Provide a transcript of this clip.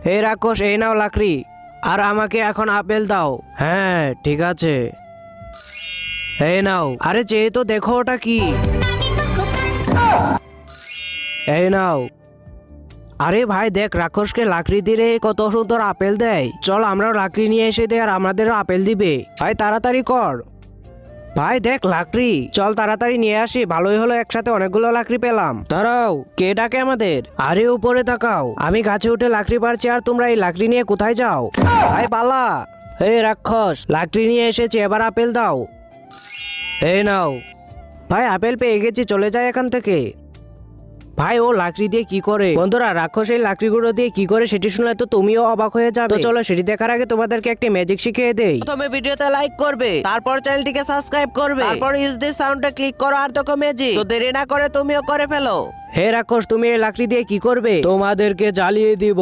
এই রাক্ষস, এই নাও লাকড়ি, আর আমাকে এখন আপেল দাও। হ্যাঁ ঠিক আছে, এই নাও। আরে চেয়ে তো দেখো ওটা কি। এই নাও। আরে ভাই দেখ, রাক্ষসকে লাকড়ি দিলে কত সুন্দর আপেল দেয়। চল আমরাও লাকড়ি নিয়ে এসে দে, আর আমাদেরও আপেল দিবে। ভাই তাড়াতাড়ি কর। ভাই দেখ লাকড়ি, চল তাড়াতাড়ি নিয়ে আসি। ভালোই হলো, একসাথে অনেকগুলো লাকড়ি পেলাম। দাঁড়াও, কে ডাকে আমাদের? আরে উপরে তাকাও, আমি গাছে উঠে লাকড়ি পারছি, আর তোমরা এই লাকড়ি নিয়ে কোথায় যাও? ভাই পালা। এই রাক্ষস, লাকড়ি নিয়ে এসেছি, এবার আপেল দাও। এই নাও। ভাই আপেল পেয়ে গেছি, চলে যাই এখান থেকে। ভাই ও লাকড়ি দিয়ে কি করে? বন্ধুরা, রাক্ষস এই লাকড়িগুলো দিয়ে কি করে সেটি শুনলে তো তুমিও অবাক হয়ে যাবে। তো চলো সেটি দেখার আগে তোমাদেরকে একটি ম্যাজিক শিখিয়ে দেই। প্রথমে ভিডিওতে লাইক করবে, তারপর চ্যানেলটিকে সাবস্ক্রাইব করবে, তারপর ইউজ দিস সাউন্ডে ক্লিক করো, আর দেখো ম্যাজিক। তো দেরি না করে তুমিও করে ফেলো। হে রাক্ষস, তুমি এই লাকড়ি দিয়ে কি করবে? তোমাদেরকে জ্বালিয়ে দিব।